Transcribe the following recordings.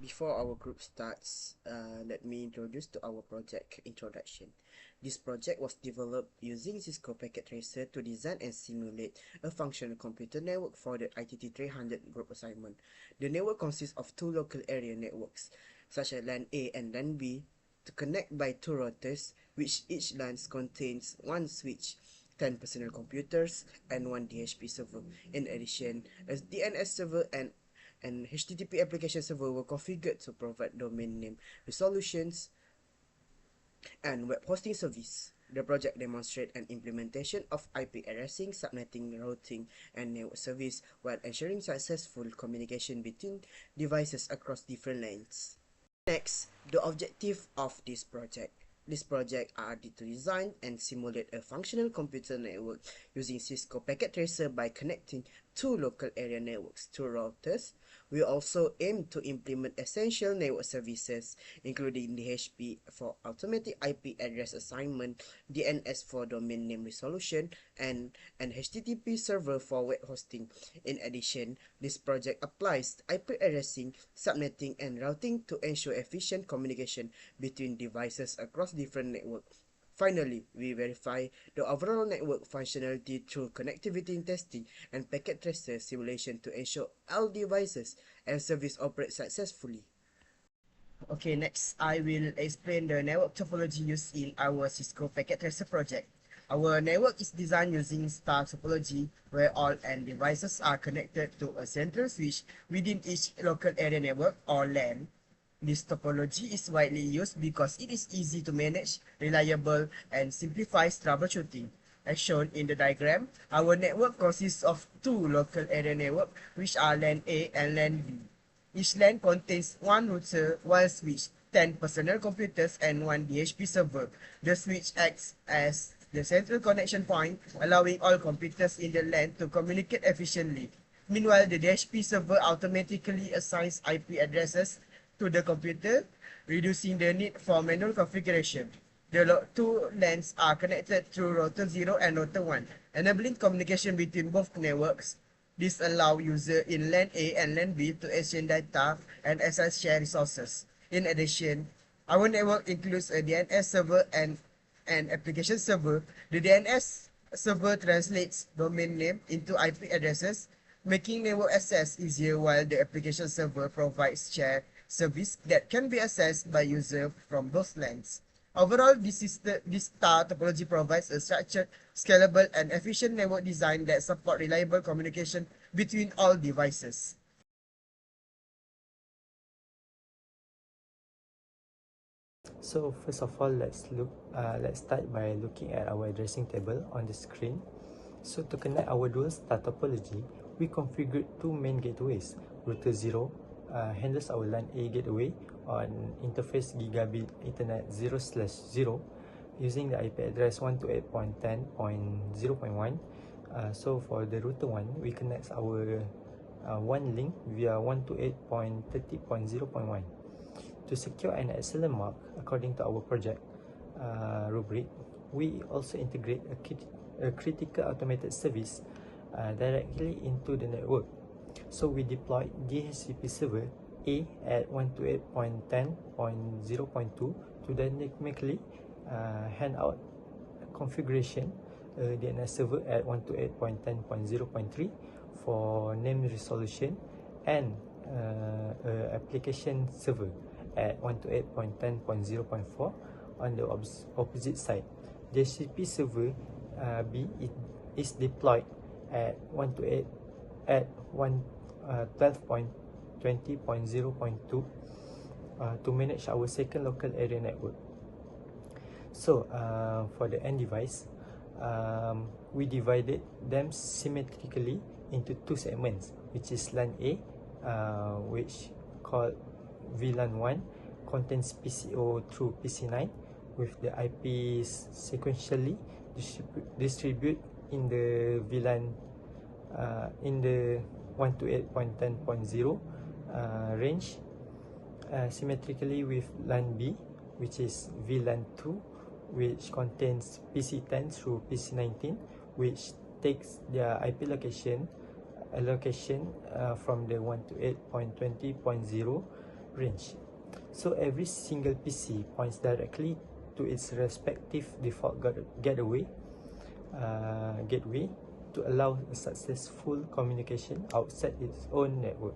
Before our group starts, let me introduce to our project introduction. This project was developed using Cisco Packet Tracer to design and simulate a functional computer network for the ITT 300 group assignment. The network consists of two local area networks, such as LAN A and LAN B, to connect by two routers, which each LAN contains one switch, 10 personal computers, and one DHP server. In addition, a DNS server and HTTP application server were configured to provide domain name resolutions and web hosting service. The project demonstrates an implementation of IP addressing, subnetting, routing, and network service while ensuring successful communication between devices across different lanes. Next, the objective of this project. This project are to design and simulate a functional computer network using Cisco Packet Tracer by connecting two local area networks to routers. We also aim to implement essential network services, including DHP for automatic IP address assignment, DNS for domain name resolution, and an HTTP server for web hosting. In addition, this project applies IP addressing, subnetting, and routing to ensure efficient communication between devices across different networks. Finally, we verify the overall network functionality through connectivity testing and packet tracer simulation to ensure all devices and service operate successfully. Okay, next I will explain the network topology used in our Cisco Packet Tracer project. Our network is designed using star topology, where all end devices are connected to a central switch within each local area network or LAN. This topology is widely used because it is easy to manage, reliable, and simplifies troubleshooting. As shown in the diagram, our network consists of two local area networks, which are LAN A and LAN B. Each LAN contains one router, one switch, 10 personal computers, and one DHP server. The switch acts as the central connection point, allowing all computers in the LAN to communicate efficiently. Meanwhile, the DHP server automatically assigns IP addresses to the computer, reducing the need for manual configuration. The two LANs are connected through router 0 and router 1, enabling communication between both networks. This allows users in LAN A and LAN B to exchange data and access shared resources. In addition, our network includes a DNS server and an application server. The DNS server translates domain name into IP addresses, making network access easier, while the application server provides shared service that can be accessed by users from both LANs. Overall, this star topology provides a structured, scalable, and efficient network design that supports reliable communication between all devices. So first of all, let's start by looking at our addressing table on the screen. So to connect our dual star topology, we configured two main gateways. Router 0 handles our LAN A gateway on interface gigabit Ethernet 0/0 using the IP address 128.10.0.1. So for the router 1, we connect our one link via 128.30.0.1. To secure an excellent mark according to our project rubric, we also integrate a critical automated service directly into the network. So we deployed DHCP server A at 128.10.0.2 to dynamically hand out configuration DNS server at 128.10.0.3 for name resolution and application server at 128.10.0.4 on the opposite side. The DHCP server B is deployed at 12.20.0.2 to manage our second local area network. So for the end device, we divided them symmetrically into two segments, which is LAN A, which called VLAN 1, contains PCO through PC9 with the IPs sequentially distribute in the VLAN in the 128.10.0 range, symmetrically with LAN B, which is VLAN 2, which contains PC10 through PC19, which takes their IP allocation from the 128.20.0 range. So every single PC points directly to its respective default gateway to allow a successful communication outside its own network.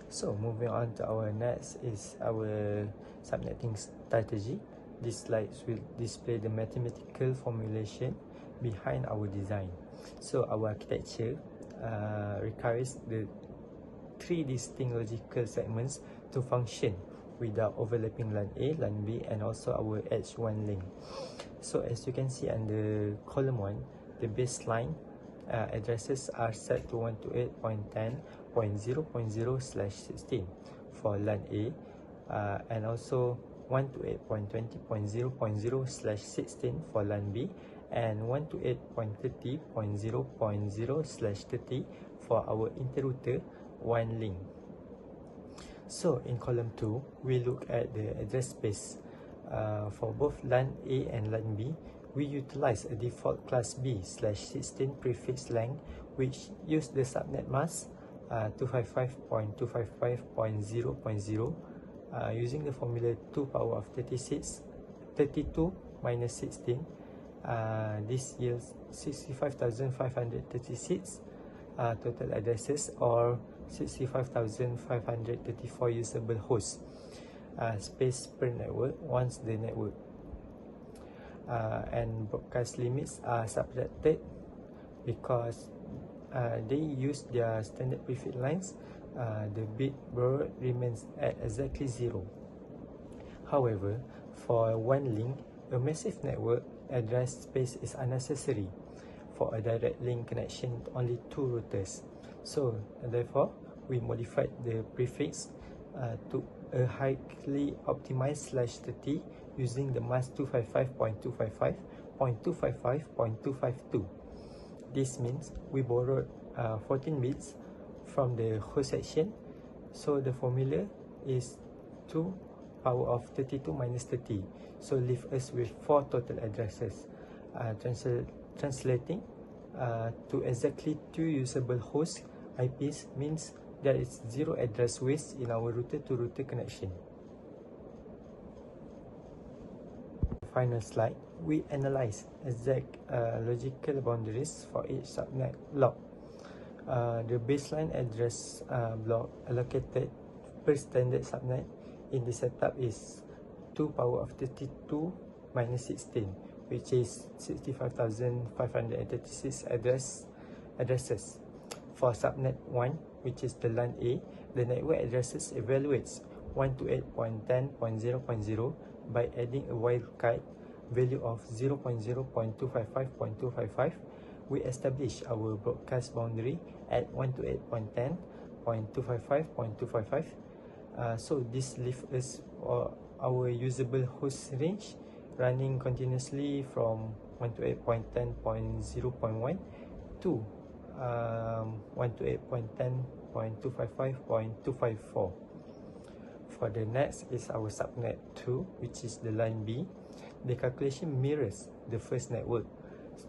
So moving on to our next is our subnetting strategy. These slides will display the mathematical formulation behind our design. So our architecture requires the three distinct logical segments to function without overlapping LAN A, LAN B, and also our H1 link. So as you can see under column 1, the baseline addresses are set to 128.10.0.0/16 for LAN A, and also 128.20.0.0/16 for LAN B, and 128.30.0.0/30 for our interrouter 1 link. So in column 2, we look at the address space. For both LAN A and LAN B, we utilize a default class B/16 prefix length which use the subnet mask 255.255.0.0 using the formula 2 power of 32 minus 16. This yields 65,536 total addresses, or 65,534 usable hosts space per network once the network. And broadcast limits are subtracted because they use their standard prefix lines. The bit borrowed remains at exactly 0. However, for one link, a massive network address space is unnecessary. For a direct link connection, only 2 routers. So therefore, we modified the prefix to a highly optimized /30 using the mask 255.255.255.252. This means we borrowed 14 bits from the host section. So the formula is 2 power of 32 minus 30. So leave us with 4 total addresses. Translating to exactly 2 usable host IPs means there is 0 address waste in our router-to-router connection. Final slide, we analyze exact logical boundaries for each subnet block. The baseline address block allocated per standard subnet in the setup is 2 power of 32 minus 16, which is 65,536 addresses. For subnet 1, which is the LAN A, the network addresses evaluates 128.10.0.0 by adding a wildcard value of 0.0.255.255. We establish our broadcast boundary at 128.10.255.255. So this leaves us our usable host range running continuously from 128.10.0.1 to 128.10.255.254. For the next is our subnet 2, which is the LAN B. The calculation mirrors the first network.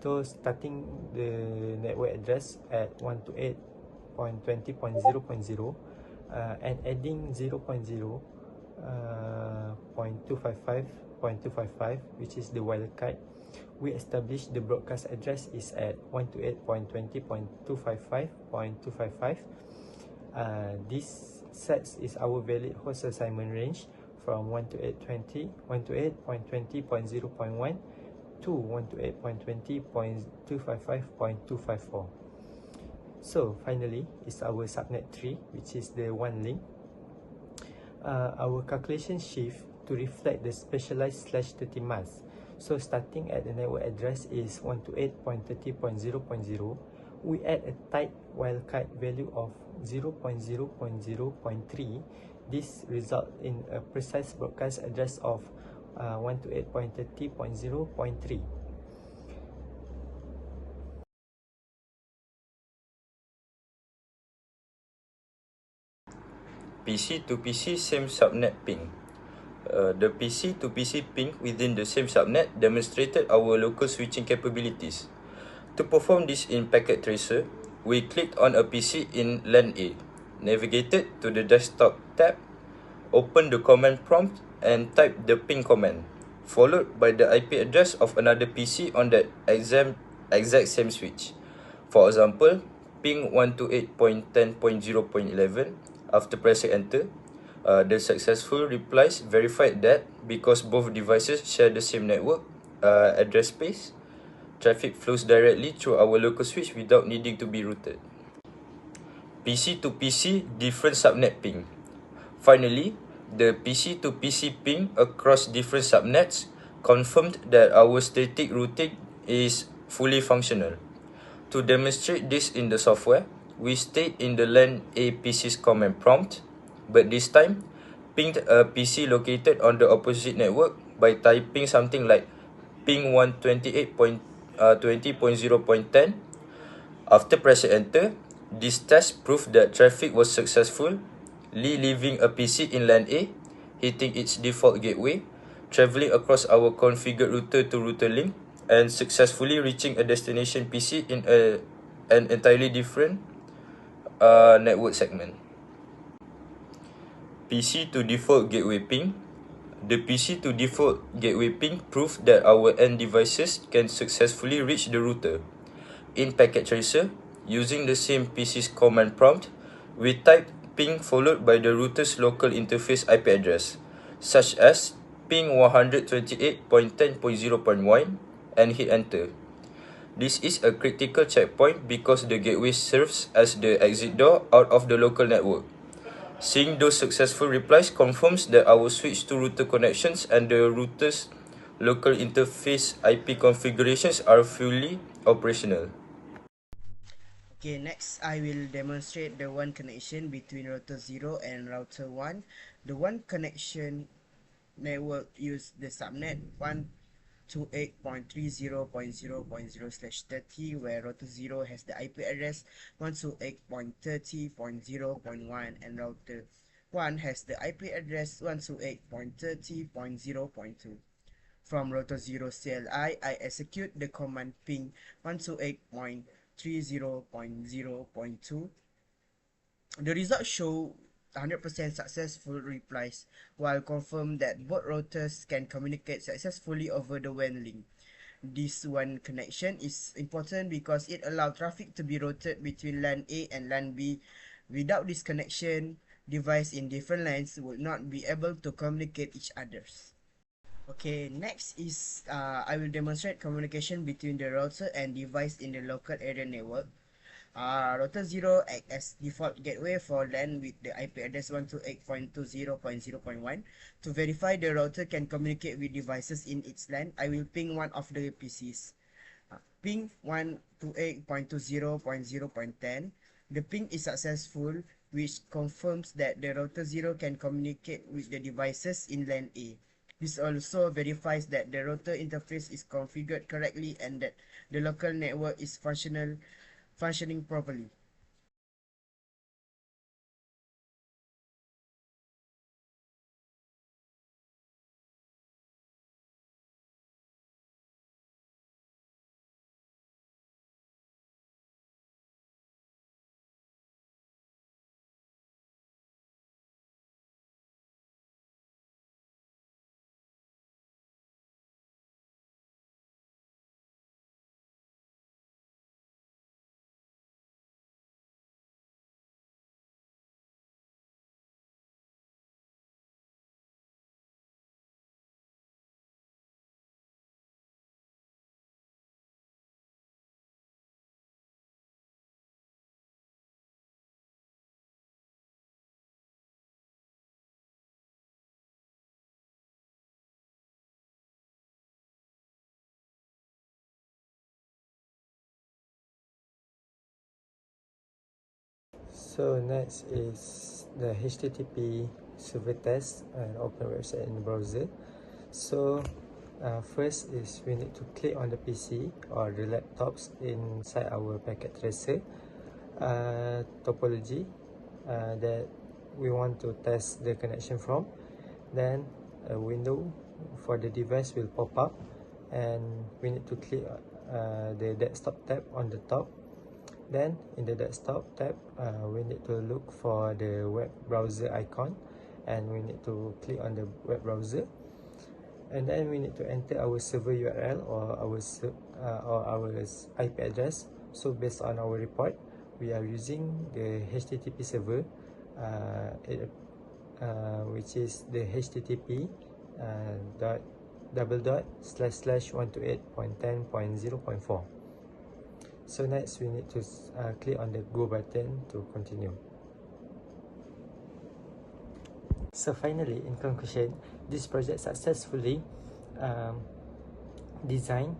So starting the network address at 128.20.0.0 and adding 0.255.255, which is the wildcard, we establish the broadcast address is at 128.20.255.255. This sets is our valid host assignment range from 128.20.0.1 to 128.20.255.254. So finally is our subnet 3, which is the 1 link. Our calculation shift to reflect the specialized /30 mask. So starting at the network address is 128.30.0.0, we add a tight wildcard value of 0.0.0.3. This results in a precise broadcast address of 128.30.0.3. PC to PC same subnet ping. The PC to PC ping within the same subnet demonstrated our local switching capabilities. To perform this in packet tracer, we clicked on a PC in LAN A. navigated to the desktop tab, open the command prompt and type the ping command, followed by the IP address of another PC on that exact same switch. For example, ping 128.10.0.11. After pressing enter, the successful replies verified that because both devices share the same network address space, traffic flows directly through our local switch without needing to be routed. PC to PC different subnet ping. Finally, the PC to PC ping across different subnets confirmed that our static routing is fully functional. To demonstrate this in the software, we stayed in the LAN A PC's command prompt, but this time pinged a PC located on the opposite network by typing something like ping 128.20.0.10. After pressing enter, this test proved that traffic was successful, leaving a PC in LAN A, hitting its default gateway, traveling across our configured router to router link, and successfully reaching a destination PC in an entirely different network segment. PC to default gateway ping. The PC to default gateway ping proved that our end devices can successfully reach the router. In Packet Tracer, using the same PC's command prompt, we typed ping followed by the router's local interface IP address, such as ping 128.10.0.1 and hit enter. This is a critical checkpoint because the gateway serves as the exit door out of the local network. Seeing those successful replies confirms that our switch to router connections and the router's local interface IP configurations are fully operational. Okay, next I will demonstrate the one connection between router 0 and router 1. The one connection network use the subnet 128.30.0.0/30, where router 0 has the IP address 128.30.0.1 and router 1 has the IP address 128.30.0.2. From router 0 CLI, I execute the command ping 128.30.0.2. The results show 100% successful replies, while confirm that both routers can communicate successfully over the WAN link. This WAN connection is important because it allows traffic to be routed between LAN A and LAN B. Without this connection, devices in different LANs would not be able to communicate each others. Okay, next is I will demonstrate communication between the router and device in the local area network. Router 0 acts as default gateway for LAN with the IP address 128.20.0.1. To verify the router can communicate with devices in its LAN, I will ping one of the PCs. Ping 128.20.0.10. The ping is successful, which confirms that the router 0 can communicate with the devices in LAN A. This also verifies that the router interface is configured correctly and that the local network is functioning properly. So next is the HTTP server test and open website in the browser. So first is we need to click on the PC or the laptops inside our packet tracer topology that we want to test the connection from. Then a window for the device will pop up and we need to click the desktop tab on the top. Then in the desktop tab, we need to look for the web browser icon, and we need to click on the web browser, and then we need to enter our server URL or our IP address. So based on our report, we are using the HTTP server, which is the HTTP //128.10.0.4. So next we need to click on the go button to continue. So finally, in conclusion, this project successfully designed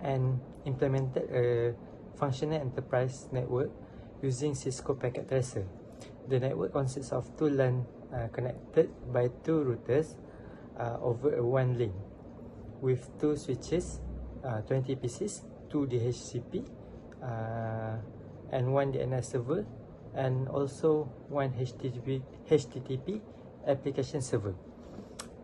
and implemented a functional enterprise network using Cisco Packet Tracer. The network consists of two LAN connected by two routers over one link, with two switches, 20 pieces, two DHCP, and one DNS server, and also one HTTP application server.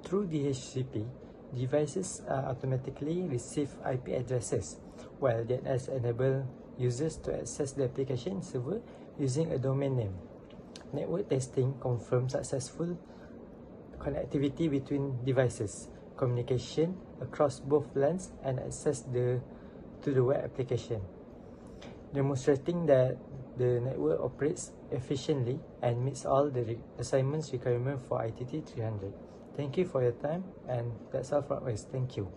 Through DHCP, devices automatically receive IP addresses, while DNS enable users to access the application server using a domain name. Network testing confirms successful connectivity between devices, communication across both LANs, and access to the web application, demonstrating that the network operates efficiently and meets all the assignments requirements for ITT 300. Thank you for your time, and that's all from us. Thank you.